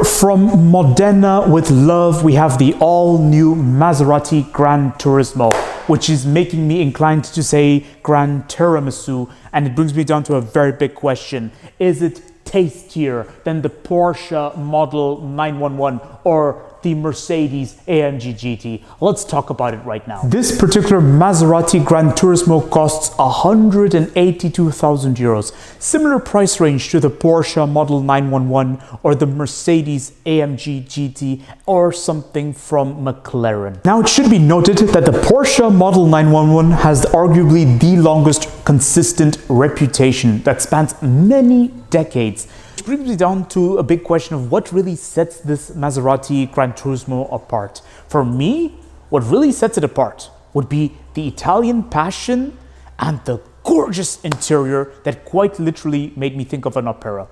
from Modena with love, we have the all-new Maserati GranTurismo, which is making me inclined to say TIRAMISU, and it brings me down to a very big question. Is it tastier than the Porsche model 911 or the Mercedes AMG GT? Let's talk about it right now. This particular Maserati GranTurismo costs 182,000 euros. Similar price range to the Porsche model 911 or the Mercedes AMG GT or something from McLaren. Now it should be noted that the Porsche model 911 has arguably the longest consistent reputation that spans many decades. Which brings me down to a big question of what really sets this Maserati GranTurismo apart. For me, what really sets it apart would be the Italian passion and the gorgeous interior that quite literally made me think of an opera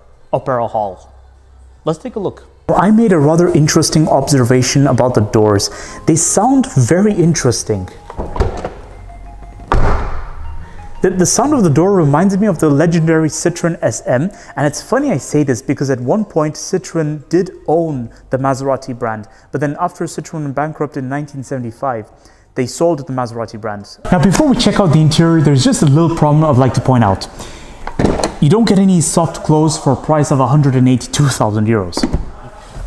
hall. Let's take a look. I made a rather interesting observation about the doors. They sound very interesting. The sound of the door reminds me of the legendary Citroen SM, and it's funny I say this because at one point Citroen did own the Maserati brand, but then after Citroen went bankrupt in 1975, they sold the Maserati brand. Now before we check out the interior, there's just a little problem I'd like to point out. You don't get any soft clothes for a price of 182,000 euros.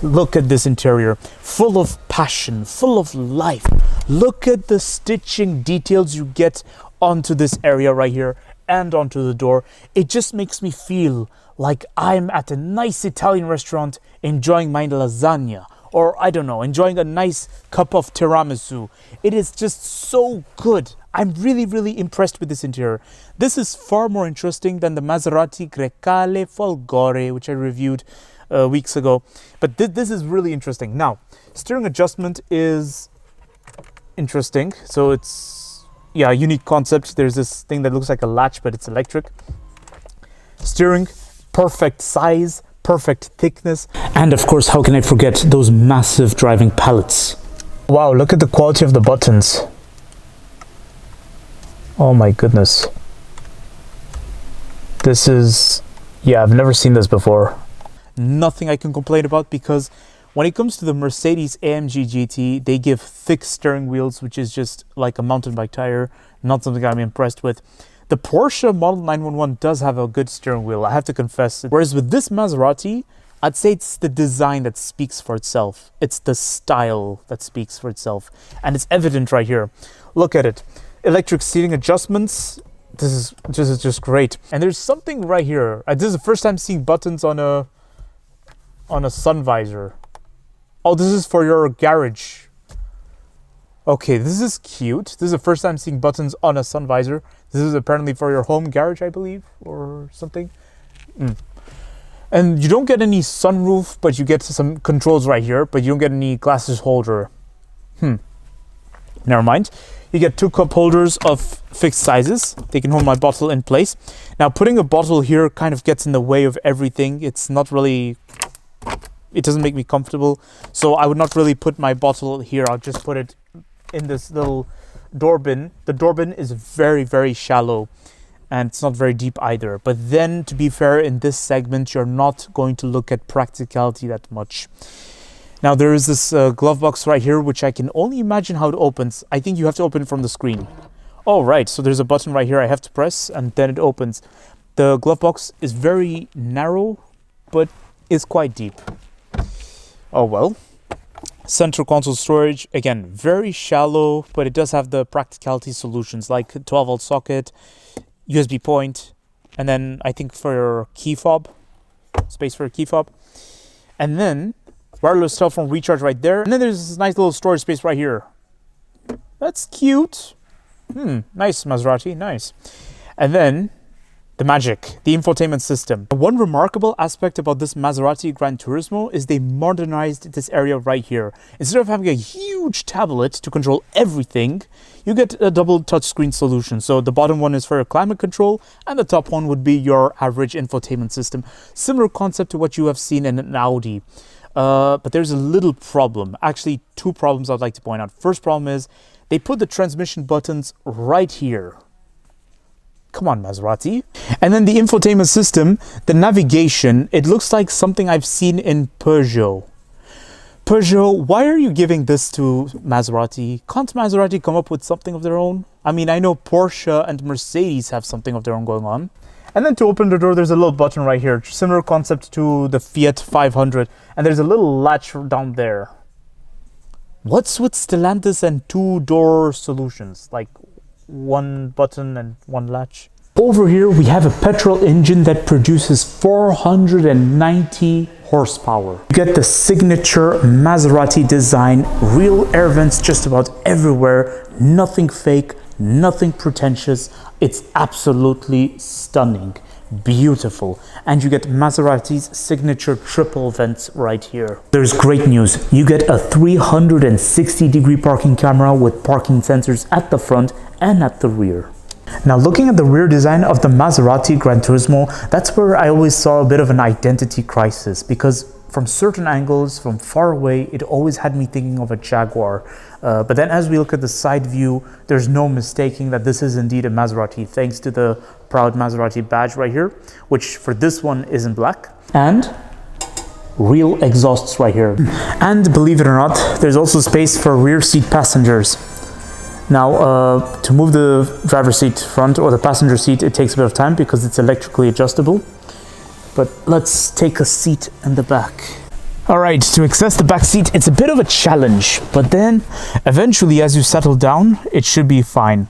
Look at this interior, full of passion, full of life. Look at the stitching details you get onto this area right here and onto the door. It just makes me feel like I'm at a nice Italian restaurant enjoying my lasagna, or I don't know, enjoying a nice cup of tiramisu. It is just so good. I'm really impressed with this interior. This is far more interesting than the Maserati Grecale Folgore, which I reviewed weeks ago. But this is really interesting. Now, steering adjustment is interesting. So it's, yeah, a unique concept. There's this thing that looks like a latch, but it's electric. Steering, perfect size, perfect thickness. And of course, how can I forget those massive driving pallets? Wow, look at the quality of the buttons. Oh my goodness. This is, yeah, I've never seen this before. Nothing I can complain about because when it comes to the Mercedes AMG GT, they give thick steering wheels, which is just like a mountain bike tire, not something I'm impressed with. The Porsche Model 911 does have a good steering wheel, I have to confess. Whereas with this Maserati, I'd say it's the design that speaks for itself. It's the style that speaks for itself. And it's evident right here. Look at it. Electric seating adjustments. This is just great. And there's something right here. This is the first time seeing buttons on a sun visor. Oh, this is for your garage. Okay, this is cute. This is the first time seeing buttons on a sun visor. This is apparently for your home garage, I believe, or something. And you don't get any sunroof, but you get some controls right here, but you don't get any glasses holder. Never mind. You get two cup holders of fixed sizes. They can hold my bottle in place. Now, putting a bottle here kind of gets in the way of everything. It's not really... It doesn't make me comfortable, so I would not really put my bottle here. I'll just put it in this little door bin. The door bin is very shallow, and it's not very deep either. But then, to be fair, in this segment, you're not going to look at practicality that much. Now, there is this glove box right here, which I can only imagine how it opens. I think you have to open it from the screen. Oh, right, so there's a button right here I have to press, and then it opens. The glove box is very narrow, but is quite deep. Oh well. Central console storage, again, very shallow, but it does have the practicality solutions like 12-volt socket, USB point, and then I think for your key fob, space for a key fob. And then wireless telephone recharge right there. And then there's this nice little storage space right here. That's cute. Nice, Maserati, nice. And then the magic, the infotainment system. One remarkable aspect about this Maserati GranTurismo is they modernized this area right here. Instead of having a huge tablet to control everything, you get a double touchscreen solution. So the bottom one is for your climate control, and the top one would be your average infotainment system. Similar concept to what you have seen in an Audi. But there's a little problem. Actually, two problems I'd like to point out. First problem is they put the transmission buttons right here. Come on, Maserati. And then the infotainment system, the navigation, it looks like something I've seen in Peugeot. Peugeot, why are you giving this to Maserati? Can't Maserati come up with something of their own? I mean, I know Porsche and Mercedes have something of their own going on. And then to open the door, there's a little button right here. Similar concept to the Fiat 500. And there's a little latch down there. What's with Stellantis and two-door solutions? Like one button and one latch? Over here, we have a petrol engine that produces 490 horsepower. You get the signature Maserati design, real air vents just about everywhere, nothing fake, nothing pretentious. It's absolutely stunning, beautiful. And you get Maserati's signature triple vents right here. There's great news. You get a 360-degree parking camera with parking sensors at the front and at the rear. Now, looking at the rear design of the Maserati GranTurismo, that's where I always saw a bit of an identity crisis, because from certain angles, from far away, it always had me thinking of a Jaguar. But then as we look at the side view, there's no mistaking that this is indeed a Maserati, thanks to the proud Maserati badge right here, which for this one is in black. And real exhausts right here. And believe it or not, there's also space for rear seat passengers. Now, to move the driver's seat front or the passenger seat, it takes a bit of time because it's electrically adjustable. But let's take a seat in the back. All right, to access the back seat, it's a bit of a challenge, but then eventually as you settle down, it should be fine.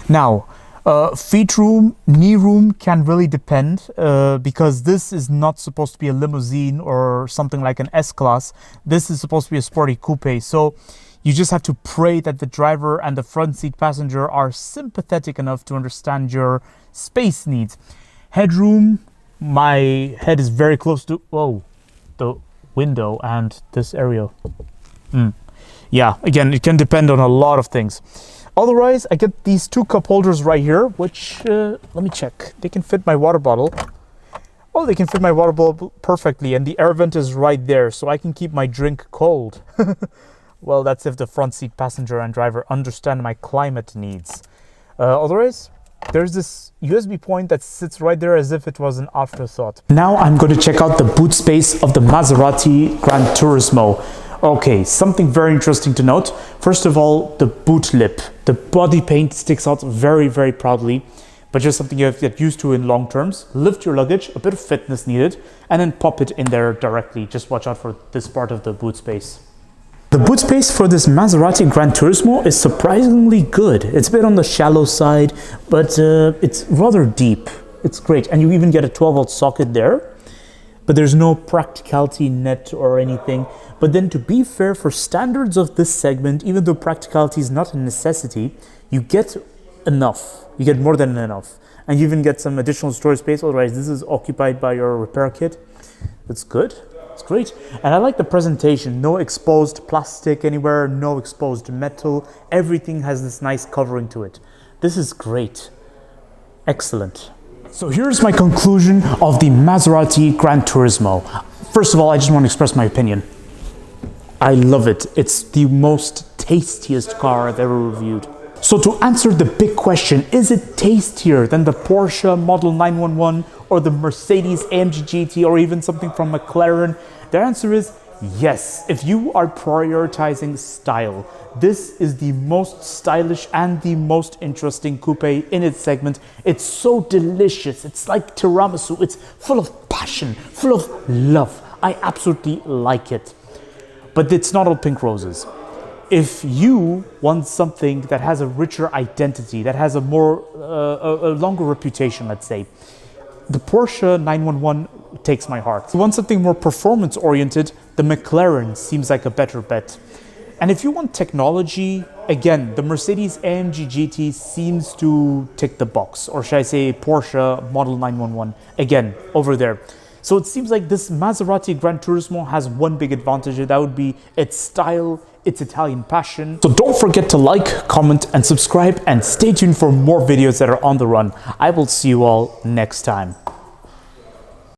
Now, feet room, knee room can really depend because this is not supposed to be a limousine or something like an S-Class. This is supposed to be a sporty coupe. So you just have to pray that the driver and the front seat passenger are sympathetic enough to understand your space needs. Headroom, my head is very close to the window and this area. Yeah, again, it can depend on a lot of things. Otherwise, I get these two cup holders right here, which, let me check. They can fit my water bottle. Oh, they can fit my water bottle perfectly, and the air vent is right there, so I can keep my drink cold. Well, that's if the front seat passenger and driver understand my climate needs. Otherwise, there's this USB point that sits right there as if it was an afterthought. Now I'm going to check out the boot space of the Maserati GranTurismo. Okay, something very interesting to note. First of all, the boot lip. The body paint sticks out very, very proudly, but just something you have to get used to in long terms. Lift your luggage, a bit of fitness needed, and then pop it in there directly. Just watch out for this part of the boot space. The boot space for this Maserati GranTurismo is surprisingly good. It's a bit on the shallow side, but it's rather deep. It's great, and you even get a 12-volt socket there, but there's no practicality net or anything. But then to be fair, for standards of this segment, even though practicality is not a necessity, you get enough. You get more than enough. And you even get some additional storage space, otherwise this is occupied by your repair kit. That's good. It's great. And I like the presentation. No exposed plastic anywhere, no exposed metal. Everything has this nice covering to it. This is great. Excellent. So here's my conclusion of the Maserati GranTurismo. First of all, I just want to express my opinion. I love it. It's the most tastiest car I've ever reviewed. So to answer the big question, is it tastier than the Porsche Model 911 or the Mercedes AMG GT or even something from McLaren? The answer is yes. If you are prioritizing style, this is the most stylish and the most interesting coupe in its segment. It's so delicious. It's like tiramisu. It's full of passion, full of love. I absolutely like it. But it's not all pink roses. If you want something that has a richer identity, that has a longer reputation, let's say, the Porsche 911 takes my heart. If you want something more performance-oriented, the McLaren seems like a better bet. And if you want technology, again, the Mercedes AMG GT seems to tick the box. Or should I say Porsche Model 911, again, over there. So it seems like this Maserati GranTurismo has one big advantage, and that would be its style, its Italian passion. So don't forget to like, comment, and subscribe, and stay tuned for more videos that are on the run. I will see you all next time.